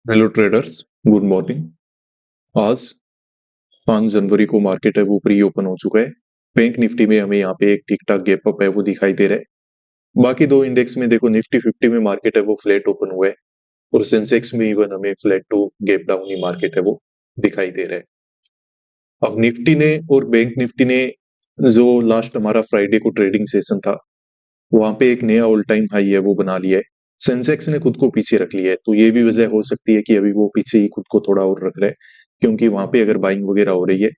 Hello traders, good morning. आज 5 जनवरी को market है वो प्री ओपन हो चुका है। बैंक निफ्टी में हमें यहाँ पे एक ठीक ठाक गैप अप है वो दिखाई दे रहा है। बाकी दो इंडेक्स में देखो, निफ्टी 50 में मार्केट है वो फ्लैट ओपन हुआ है और सेंसेक्स में इवन हमें फ्लैट टू गैप डाउन ही मार्केट है वो दिखाई दे रहा है। अब निफ्टी ने और बैंक निफ्टी ने जो लास्ट हमारा फ्राइडे को ट्रेडिंग सेशन था, वहां पे एक नया ऑल टाइम हाई है वो बना लिया है। सेंसेक्स ने खुद को पीछे रख लिया है, तो ये भी वजह हो सकती है कि अभी वो पीछे ही खुद को थोड़ा और रख रहा है, क्योंकि वहां पे अगर बाइंग वगैरह हो रही है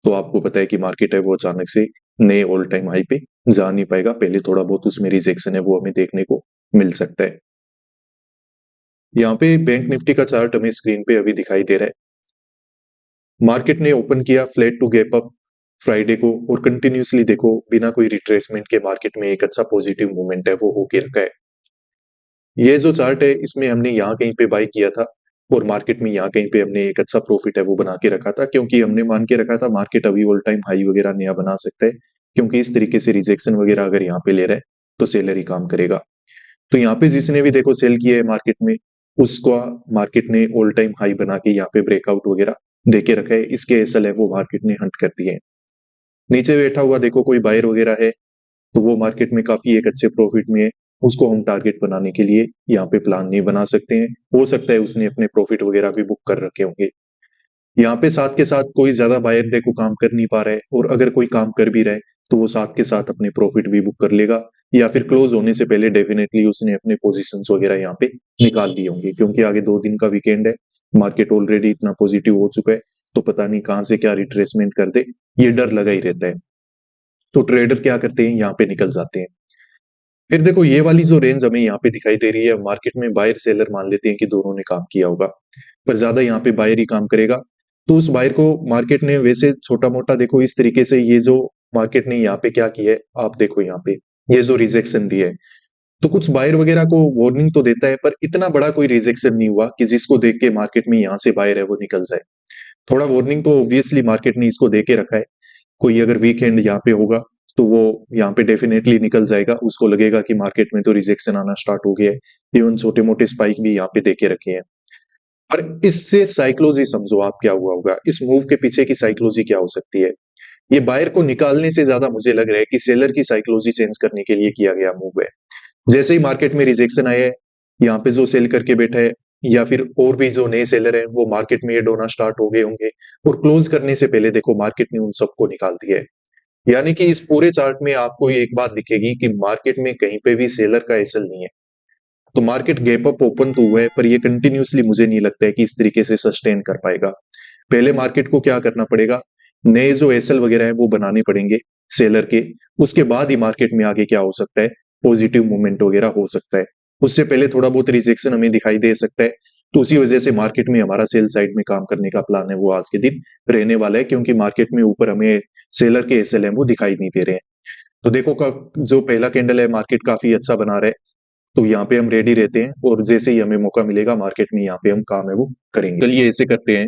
तो आपको पता है कि मार्केट है वो अचानक से नए ऑल टाइम हाई पे जा नहीं पाएगा। पहले थोड़ा बहुत उसमें रिजेक्शन है वो हमें देखने को मिल सकता है। यहाँ पे बैंक निफ्टी का चार्ट हमें स्क्रीन पे अभी दिखाई दे रहा है। मार्केट ने ओपन किया flat to gap up Friday को, और कंटिन्यूसली देखो बिना कोई रिट्रेसमेंट के मार्केट में एक अच्छा पॉजिटिव मूवमेंट है वो होके रखा है। ये जो चार्ट है इसमें हमने यहाँ कहीं पे बाय किया था और मार्केट में यहाँ कहीं पे हमने एक अच्छा प्रॉफिट है वो बना के रखा था, क्योंकि हमने मान के रखा था मार्केट अभी ऑल टाइम हाई वगैरह नया बना सकता है, क्योंकि इस तरीके से रिजेक्शन वगैरह अगर यहाँ पे ले रहा है तो सेलर ही काम करेगा। तो यहाँ पे जिसने भी देखो सेल किया है मार्केट में, उसको मार्केट ने ऑल टाइम हाई बना के यहाँ पे ब्रेकआउट वगैरह देके रखा है। इसके एसएल है वो मार्केट ने हंट कर दिए हैं। नीचे बैठा हुआ देखो कोई बायर वगैरह है, तो वो मार्केट में काफी एक अच्छे प्रॉफिट में है। उसको हम टारगेट बनाने के लिए यहाँ पे प्लान नहीं बना सकते हैं। हो सकता है उसने अपने प्रॉफिट वगैरह भी बुक कर रखे होंगे। यहाँ पे साथ के साथ कोई ज्यादा बायर देखो काम कर नहीं पा रहा है, और अगर कोई काम कर भी रहा है तो वो साथ के साथ अपने प्रॉफिट भी बुक कर लेगा, या फिर क्लोज होने से पहले डेफिनेटली उसने अपने पोजीशंस वगैरह यहाँ पे निकाल लिए होंगे, क्योंकि आगे 2 दिन का वीकेंड है। मार्केट ऑलरेडी इतना पॉजिटिव हो चुका है, तो पता नहीं कहाँ से क्या रिट्रेसमेंट कर दे, ये डर लगा ही रहता है। तो ट्रेडर क्या करते हैं, यहाँ पे निकल जाते हैं। फिर देखो ये वाली जो रेंज हमें यहाँ पे दिखाई दे रही है, मार्केट में बायर सेलर मान लेते हैं कि दोनों ने काम किया होगा, पर ज्यादा यहाँ पे बायर ही काम करेगा। तो उस बायर को मार्केट ने वैसे छोटा मोटा देखो इस तरीके से, ये जो मार्केट ने यहाँ पे क्या किया है आप देखो, यहाँ पे ये जो रिजेक्शन दिया है, तो कुछ बायर वगैरह को वार्निंग तो देता है, पर इतना बड़ा कोई रिजेक्शन नहीं हुआ कि जिसको देख के मार्केट में यहाँ से बायर है वो निकल जाए। थोड़ा वार्निंग तो ऑब्वियसली मार्केट ने इसको दे के रखा है। कोई अगर वीकेंड यहाँ पे होगा तो वो यहाँ पे डेफिनेटली निकल जाएगा, उसको लगेगा कि मार्केट में तो रिजेक्शन आना स्टार्ट हो गया है। इवन छोटे मोटे स्पाइक भी यहाँ पे देके रखे हैं। पर इससे साइकोलॉजी समझो आप क्या हुआ होगा, इस मूव के पीछे की साइकोलॉजी क्या हो सकती है। ये बायर को निकालने से ज्यादा मुझे लग रहा है कि सेलर की साइकोलॉजी चेंज करने के लिए किया गया मूव है। जैसे ही मार्केट में रिजेक्शन आया है, यहाँ पे जो सेल करके बैठा है, या फिर और भी जो नए सेलर हैं वो मार्केट में एड होना स्टार्ट हो गए होंगे, और क्लोज करने से पहले देखो मार्केट ने उन सबको निकाल दिया है। यानी कि इस पूरे चार्ट में आपको एक बात दिखेगी कि मार्केट में कहीं पे भी सेलर का एसएल नहीं है। तो मार्केट गैप अप ओपन तो हुआ है, पर ये कंटिन्यूसली मुझे नहीं लगता है कि इस तरीके से सस्टेन कर पाएगा। पहले मार्केट को क्या करना पड़ेगा, नए जो एसएल वगैरह है वो बनाने पड़ेंगे सेलर के। उसके बाद ही मार्केट में आगे क्या हो सकता है, पॉजिटिव मूवमेंट वगैरह हो सकता है। उससे पहले थोड़ा बहुत रिजेक्शन हमें दिखाई दे सकता है। तो उसी वजह से मार्केट में हमारा सेल साइड में काम करने का प्लान है वो आज के दिन रहने वाला है, क्योंकि मार्केट में ऊपर हमें सेलर के एसएल है वो दिखाई नहीं दे रहे हैं। तो देखो का जो पहला कैंडल है मार्केट काफी अच्छा बना रहा है, तो यहाँ पे हम रेडी रहते हैं, और जैसे ही हमें मौका मिलेगा मार्केट में यहाँ पे हम काम है वो करेंगे। चलिए ऐसे करते हैं,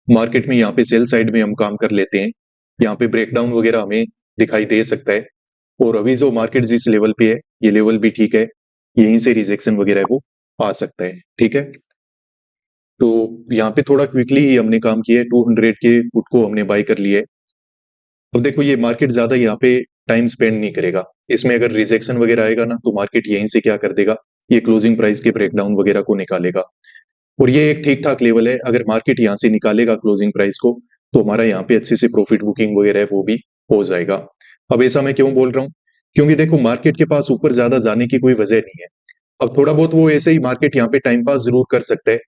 मार्केट में यहाँ पे सेल साइड में हम काम कर लेते हैं। यहाँ पे ब्रेकडाउन वगैरह हमें दिखाई दे सकता है, और अभी जो मार्केट जिस लेवल पे है ये लेवल भी ठीक है, यहीं से रिजेक्शन वगैरह है वो आ सकता है। ठीक है, तो यहाँ पे थोड़ा क्विकली ही हमने काम किया है, 200 के पुट को हमने बाय कर लिया है। अब देखो ये मार्केट ज्यादा यहाँ पे टाइम स्पेंड नहीं करेगा, इसमें अगर रिजेक्शन वगैरह आएगा ना तो मार्केट यहीं से क्या कर देगा, ये क्लोजिंग प्राइस के ब्रेकडाउन वगैरह को निकालेगा। और ये एक ठीक ठाक लेवल है, अगर मार्केट यहाँ से निकालेगा क्लोजिंग प्राइस को तो हमारा यहाँ पे अच्छे से प्रॉफिट बुकिंग वगैरह है वो भी हो जाएगा। अब ऐसा मैं क्यों बोल रहा हूँ, क्योंकि देखो मार्केट के पास ऊपर ज्यादा जाने की कोई वजह नहीं है। अब थोड़ा बहुत वो ऐसे ही मार्केट यहाँ पे टाइम पास जरूर कर सकता है,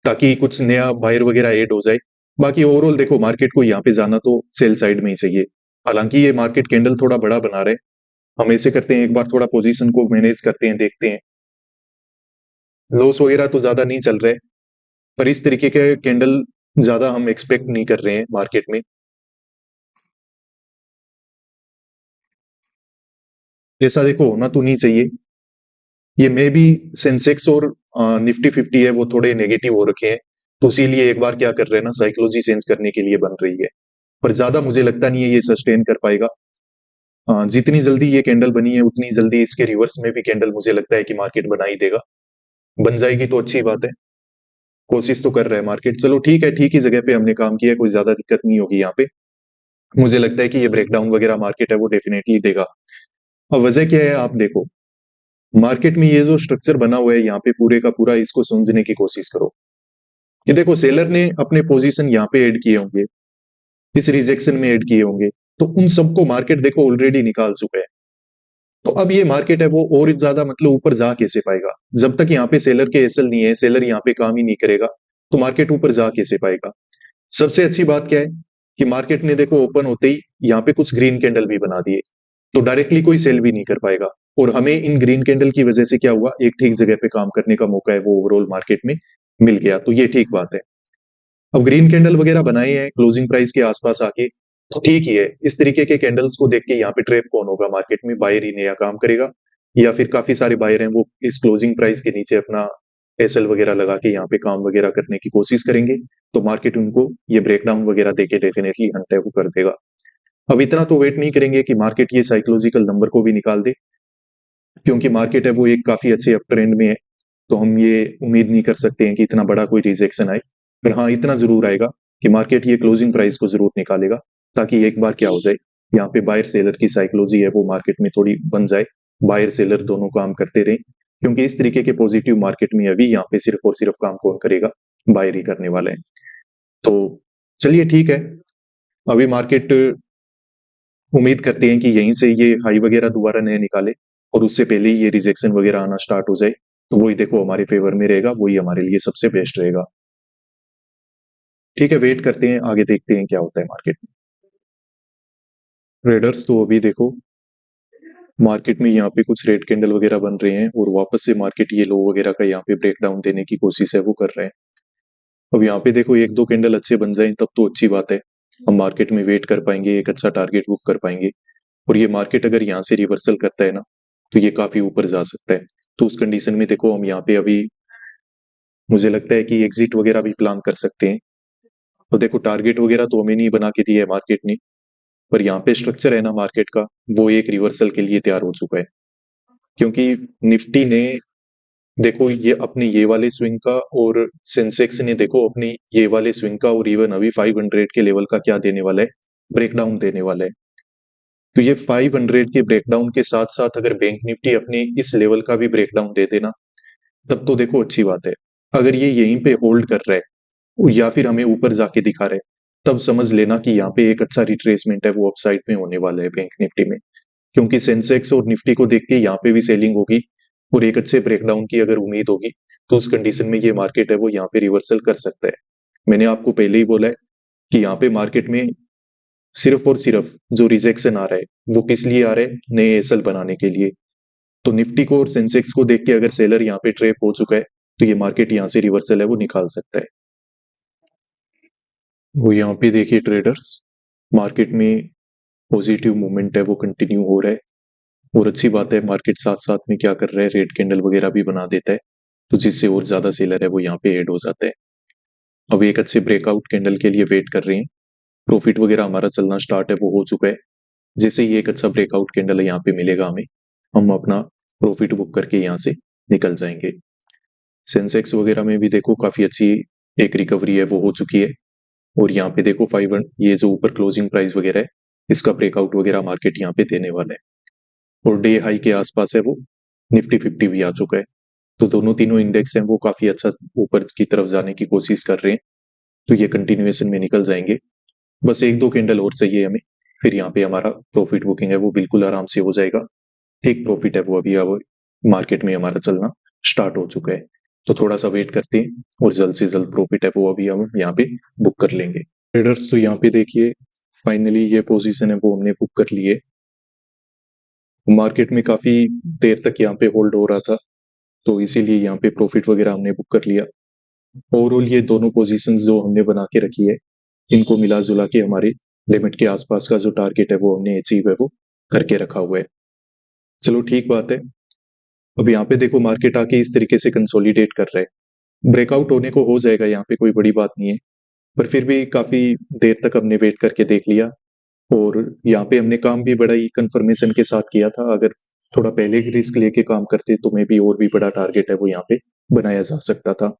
ताकि कुछ नया बायर वगैरह ऐड हो जाए। बाकी ओवरऑल देखो मार्केट को यहाँ पे जाना तो सेल साइड में ही चाहिए। हालांकि ये मार्केट कैंडल थोड़ा बड़ा बना रहे हैं, हम ऐसे करते हैं एक बार थोड़ा पोजीशन को मैनेज करते हैं, देखते हैं। लॉस वगैरह तो ज्यादा नहीं चल रहे, पर इस तरीके के कैंडल ज्यादा हम एक्सपेक्ट नहीं कर रहे हैं मार्केट में। ऐसा देखो होना तो नहीं चाहिए। ये मे भी सेंसेक्स और निफ्टी 50 है वो थोड़े नेगेटिव हो रखे हैं, तो इसीलिए एक बार क्या कर रहे हैं ना, साइकोलॉजी चेंज करने के लिए बन रही है। पर ज्यादा मुझे लगता नहीं है ये सस्टेन कर पाएगा। जितनी जल्दी ये कैंडल बनी है उतनी जल्दी इसके रिवर्स में भी कैंडल मुझे लगता है कि मार्केट बना ही देगा। बन जाएगी तो अच्छी बात है। कोशिश तो कर रहा है मार्केट। चलो ठीक है, ठीक ही जगह पे हमने काम किया है, कोई ज्यादा दिक्कत नहीं होगी यहाँ पे। मुझे लगता है कि ये ब्रेकडाउन वगैरह मार्केट है वो डेफिनेटली देगा। अब वजह क्या है आप देखो, मार्केट में ये जो स्ट्रक्चर बना हुआ है यहाँ पे पूरे का पूरा, इसको समझने की कोशिश करो। ये देखो सेलर ने अपने पोजीशन यहाँ पे ऐड किए होंगे, इस रिजेक्शन में ऐड किए होंगे, तो उन सबको मार्केट देखो ऑलरेडी निकाल चुका है। तो अब ये मार्केट है वो और ज्यादा मतलब ऊपर जा कैसे पाएगा? जब तक यहाँ पे सेलर के एसएल नहीं है, सेलर यहाँ पे काम ही नहीं करेगा, तो मार्केट ऊपर जा कैसे पाएगा? सबसे अच्छी बात क्या है कि मार्केट ने देखो ओपन होते ही यहाँ पे कुछ ग्रीन कैंडल भी बना दिए, तो डायरेक्टली कोई सेल भी नहीं कर पाएगा। और हमें इन ग्रीन कैंडल की वजह से क्या हुआ, एक ठीक जगह पे काम करने का मौका है वो ओवरऑल मार्केट में मिल गया, तो ये ठीक बात है। अब ग्रीन कैंडल वगैरह बनाए हैं क्लोजिंग प्राइस के आसपास आके, तो ठीक ही है। इस तरीके के कैंडल्स को देख के यहाँ पे ट्रेप कौन होगा मार्केट में? बायर ही नया काम करेगा, या फिर काफी सारे बायर हैं वो इस क्लोजिंग प्राइस के नीचे अपना एसएल वगैरह लगा के यहाँ पे काम वगैरह करने की कोशिश करेंगे, तो मार्केट उनको ये ब्रेकडाउन वगैरह देके डेफिनेटली हंट है वो कर देगा। अब इतना तो वेट नहीं करेंगे कि मार्केट ये साइकोलॉजिकल नंबर को भी निकाल दे, क्योंकि मार्केट है वो एक काफी अच्छे अप ट्रेंड में है, तो हम ये उम्मीद नहीं कर सकते हैं कि इतना बड़ा कोई रिजेक्शन आए। पर हाँ, इतना जरूर आएगा कि मार्केट ये क्लोजिंग प्राइस को जरूर निकालेगा, ताकि एक बार क्या हो जाए, यहाँ पे बायर सेलर की साइकोलॉजी है वो मार्केट में थोड़ी बन जाए, बायर सेलर दोनों काम करते रहे। क्योंकि इस तरीके के पॉजिटिव मार्केट में अभी यहाँ पे सिर्फ और सिर्फ काम कौन करेगा? बायर ही करने वाला है। तो चलिए ठीक है, अभी मार्केट उम्मीद करते हैं कि यहीं से ये हाई वगैरह दोबारा नया निकाले, और उससे पहले ही ये रिजेक्शन वगैरह आना स्टार्ट हो जाए, तो वही देखो हमारे फेवर में रहेगा, वही हमारे लिए सबसे बेस्ट रहेगा। ठीक है, वेट करते हैं, आगे देखते हैं क्या होता है मार्केट में। ट्रेडर्स तो अभी देखो मार्केट में यहाँ पे कुछ रेड कैंडल वगैरह बन रहे हैं, और वापस से मार्केट ये लो वगैरह का यहाँ पे ब्रेकडाउन देने की कोशिश है वो कर रहे हैं। अब यहाँ पे देखो एक दो कैंडल अच्छे बन जाए तब तो अच्छी बात है, हम मार्केट में वेट कर पाएंगे, एक अच्छा टारगेट बुक कर पाएंगे। और ये मार्केट अगर यहाँ से रिवर्सल करता है ना, तो ये काफी ऊपर जा सकता है। तो उस कंडीशन में देखो हम यहाँ पे अभी मुझे लगता है कि एग्जिट वगैरह भी प्लान कर सकते हैं। तो देखो टारगेट वगैरह तो हमें नहीं बना के दिया है मार्केट ने, पर यहाँ पे स्ट्रक्चर है ना मार्केट का, वो एक रिवर्सल के लिए तैयार हो चुका है। क्योंकि निफ्टी ने देखो ये अपने ये वाले स्विंग का, और सेंसेक्स ने देखो अपने ये वाले स्विंग का, और इवन अभी 500 के लेवल का क्या देने वाला है? ब्रेकडाउन देने वाला है। तो ये 500 के ब्रेकडाउन के साथ साथ अगर बैंक निफ्टी अपने इस लेवल का भी ब्रेकडाउन दे देना, तब तो देखो अच्छी बात है। अगर ये यहीं पे होल्ड कर रहा है या फिर हमें ऊपर जाके दिखा रहा है, तब समझ लेना कि यहाँ पे एक अच्छा रिट्रेसमेंट है वो अपसाइड में होने वाला है बैंक निफ्टी में। क्योंकि सेंसेक्स और निफ्टी को देख के यहाँ पे भी सेलिंग होगी, और एक अच्छे ब्रेकडाउन की अगर उम्मीद होगी, तो उस कंडीशन में ये मार्केट है वो यहाँ पे रिवर्सल कर सकता है। मैंने आपको पहले ही बोला है कि यहाँ पे मार्केट में सिर्फ और सिर्फ जो रिजेक्शन आ रहा है वो किस लिए आ रहा है? नए एसएल बनाने के लिए। तो निफ्टी को और सेंसेक्स को देख के अगर सेलर यहाँ पे ट्रैप हो चुका है, तो ये मार्केट यहाँ से रिवर्सल है वो निकाल सकता है। वो यहाँ पे देखिए ट्रेडर्स, मार्केट में पॉजिटिव मूवमेंट है वो कंटिन्यू हो रहा है, और अच्छी बात है मार्केट साथ साथ में क्या कर रहा है, रेड कैंडल वगैरह भी बना देता है, तो जिससे और ज्यादा सेलर है वो यहाँ पे ऐड हो जाता है। अब एक अच्छे ब्रेकआउट कैंडल के लिए वेट कर रहे हैं, प्रॉफिट वगैरह हमारा चलना स्टार्ट है वो हो चुका है। जैसे ही एक अच्छा ब्रेकआउट कैंडल यहाँ पे मिलेगा हमें, हम अपना प्रॉफिट बुक करके यहाँ से निकल जाएंगे। सेंसेक्स वगैरह में भी देखो काफी अच्छी एक रिकवरी है वो हो चुकी है, और यहाँ पे देखो 5 ये जो ऊपर क्लोजिंग प्राइस वगैरह है, इसका ब्रेकआउट वगैरह मार्केट यहाँ पे देने वाला है, और डे हाई के आसपास है वो निफ्टी 50 भी आ चुका है। तो दोनों तीनों इंडेक्स हैं वो काफी अच्छा ऊपर की तरफ जाने की कोशिश कर रहे हैं, तो ये कंटिन्यूएशन में निकल जाएंगे। बस एक दो कैंडल और चाहिए हमें, फिर यहाँ पे हमारा प्रॉफिट बुकिंग है वो बिल्कुल आराम से हो जाएगा। ठीक प्रॉफिट है वो अभी अब मार्केट में हमारा चलना स्टार्ट हो चुका है, तो थोड़ा सा वेट करते हैं, और जल्द से जल्द प्रॉफिट है वो अभी हम यहाँ पे बुक कर लेंगे। ट्रेडर्स तो यहाँ पे देखिए फाइनली ये पोजीशन है वो हमने बुक कर ली है। मार्केट में काफी देर तक यहाँ पे होल्ड हो रहा था, तो इसीलिए यहाँ पे प्रॉफिट वगैरह हमने बुक कर लिया। ओवरऑल ये दोनों पोजीशंस जो हमने बना के रखी है, इनको मिला जुला के हमारे लिमिट के आसपास का जो टारगेट है वो हमने अचीव है वो करके रखा हुआ है। चलो ठीक बात है। अब यहाँ पे देखो मार्केट आके इस तरीके से कंसोलिडेट कर रहा है, ब्रेकआउट होने को हो जाएगा, यहाँ पे कोई बड़ी बात नहीं है, पर फिर भी काफी देर तक हमने वेट करके देख लिया, और यहाँ पे हमने काम भी बड़ा ही कंफर्मेशन के साथ किया था। अगर थोड़ा पहले रिस्क लेके काम करते तो मे भी और भी बड़ा टारगेट है वो यहाँ पे बनाया जा सकता था।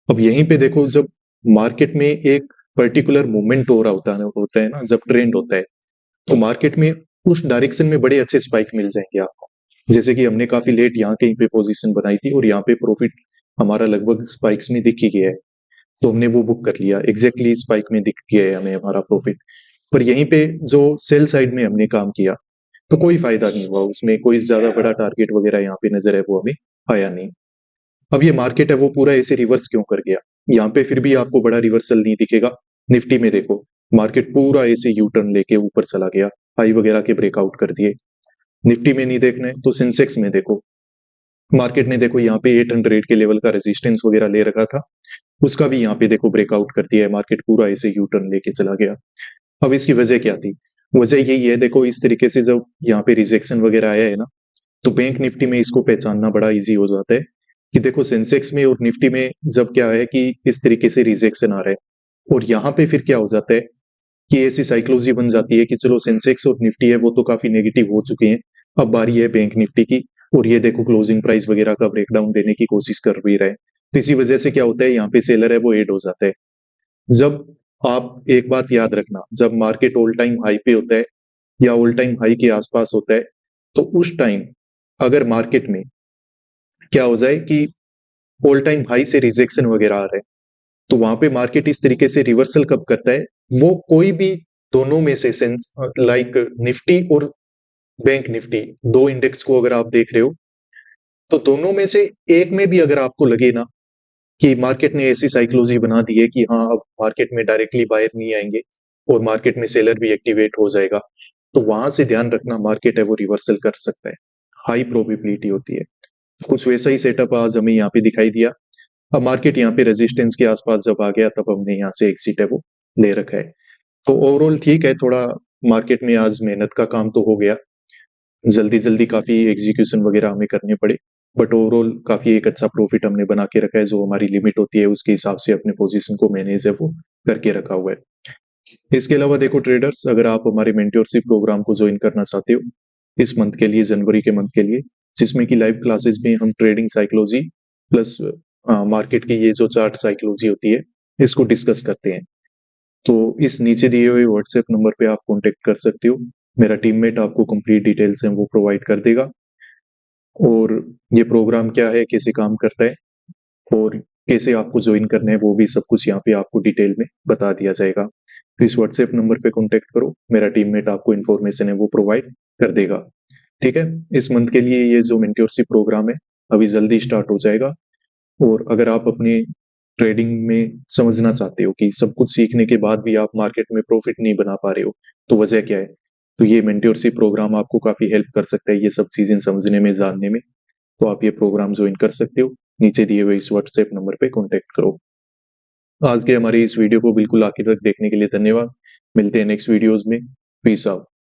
अब यहीं पे देखो, जब मार्केट में एक पर्टिकुलर मूवमेंट हो रहा होता है ना, जब ट्रेंड होता है, तो मार्केट में उस डायरेक्शन में बड़े अच्छे स्पाइक मिल जाएंगे आपको। जैसे कि हमने काफी लेट यहाँ कहीं पे पोजीशन बनाई थी और यहाँ पे प्रॉफिट हमारा लगभग स्पाइक्स में दिख ही गया है, तो हमने वो बुक कर लिया, एग्जैक्टली स्पाइक में दिख गया है हमें हमारा प्रॉफिट। पर यहीं पे जो सेल साइड में हमने काम किया, तो कोई फायदा नहीं हुआ उसमें, कोई ज्यादा बड़ा टारगेट वगैरह यहाँ पे नजर है वो हमें आया नहीं। अब ये मार्केट है वो पूरा ऐसे रिवर्स क्यों कर गया? यहाँ पे फिर भी आपको बड़ा रिवर्सल नहीं दिखेगा। निफ्टी में देखो, मार्केट पूरा ऐसे यू टर्न लेके ऊपर चला गया, हाई वगैरह के ब्रेकआउट कर दिए। निफ्टी में नहीं देखना है तो सेंसेक्स में देखो, मार्केट ने देखो यहाँ पे 800 के लेवल का रेजिस्टेंस वगैरह ले रखा था, उसका भी यहाँ पे देखो ब्रेकआउट कर दिया है, मार्केट पूरा ऐसे यू टर्न लेके चला गया। अब इसकी वजह क्या थी? वजह यही है, देखो इस तरीके से जब यहाँ पे रिजेक्शन वगैरह आया है ना, तो बैंक निफ्टी में इसको पहचानना बड़ा इजी हो जाता है कि देखो सेंसेक्स में और निफ्टी में जब क्या है कि इस तरीके से रिजेक्शन आ रहा है, और यहाँ पे फिर क्या हो जाता है कि ऐसी साइकोलॉजी बन जाती है कि चलो सेंसेक्स और निफ्टी है वो तो काफी नेगेटिव हो चुके हैं, अब बारी है बैंक निफ्टी की, और ये देखो क्लोजिंग प्राइस वगैरह का ब्रेकडाउन देने की कोशिश कर भी रहे हैं। तो इसी वजह से क्या होता है, यहाँ पे सेलर है वो एड हो जाता है। जब आप एक बात याद रखना, जब मार्केट ऑल टाइम हाई पे होता है या ऑल टाइम हाई के आसपास होता है, तो उस टाइम अगर मार्केट में क्या हो जाए कि ऑल टाइम हाई से रिजेक्शन वगैरह आ रहे हैं, तो वहां पे मार्केट इस तरीके से रिवर्सल कब करता है, वो कोई भी दोनों में से सेंस लाइक निफ्टी और बैंक निफ्टी, दो इंडेक्स को अगर आप देख रहे हो, तो दोनों में से एक में भी अगर आपको लगे ना कि मार्केट ने ऐसी साइकोलॉजी बना दी है कि हाँ अब मार्केट में डायरेक्टली बायर नहीं आएंगे और मार्केट में सेलर भी एक्टिवेट हो जाएगा, तो वहां से ध्यान रखना, मार्केट है वो रिवर्सल कर सकता है, हाई प्रोबेबिलिटी होती है। कुछ वैसा ही सेटअप आज हमें यहाँ पे दिखाई दिया। अब मार्केट यहाँ पे रेजिस्टेंस के आसपास जब आ गया, तब हमने यहाँ से एग्जिट है वो ले रखा है। तो ओवरऑल ठीक है, थोड़ा मार्केट में आज मेहनत का काम तो हो गया, जल्दी जल्दी काफी एग्जीक्यूशन वगैरह हमें करने पड़े, बट ओवरऑल काफी एक अच्छा प्रॉफिट हमने बना के रखा है, जो हमारी लिमिट होती है उसके हिसाब से अपने पोजीशन को मैनेज है वो करके रखा हुआ है। इसके अलावा देखो ट्रेडर्स, अगर आप हमारे मेंटरशिप प्रोग्राम को ज्वाइन करना चाहते हो इस मंथ के लिए, जनवरी के मंथ के लिए, जिसमें कि लाइव क्लासेस में हम ट्रेडिंग साइकोलॉजी प्लस मार्केट की ये जो चार्ट साइकोलॉजी होती है इसको डिस्कस करते हैं, तो इस नीचे दिए हुए व्हाट्सएप नंबर पे आप कांटेक्ट कर सकते हो। मेरा टीममेट आपको कंप्लीट डिटेल्स हैं वो प्रोवाइड कर देगा, और ये प्रोग्राम क्या है, कैसे काम करता है, और कैसे आपको ज्वाइन करना है, वो भी सब कुछ यहाँ पे आपको डिटेल में बता दिया जाएगा। तो इस व्हाट्सएप नंबर पे कांटेक्ट करो, मेरा टीममेट आपको इन्फॉर्मेशन है वो प्रोवाइड कर देगा। ठीक है, इस मंथ के लिए ये जो मेंटरशिप प्रोग्राम है अभी जल्दी स्टार्ट हो जाएगा, और अगर आप अपनी ट्रेडिंग में समझना चाहते हो कि सब कुछ सीखने के बाद भी आप मार्केट में प्रॉफिट नहीं बना पा रहे हो, तो वजह क्या है, तो ये मेंटरशिप प्रोग्राम आपको काफी हेल्प कर सकता है ये सब चीजें समझने में, जानने में। तो आप ये प्रोग्राम ज्वाइन कर सकते हो, नीचे दिए हुए इस व्हाट्सएप नंबर पे कांटेक्ट करो। आज के हमारी इस वीडियो को बिल्कुल आखिर तक देखने के लिए धन्यवाद। मिलते हैं नेक्स्ट वीडियोस में। Peace out.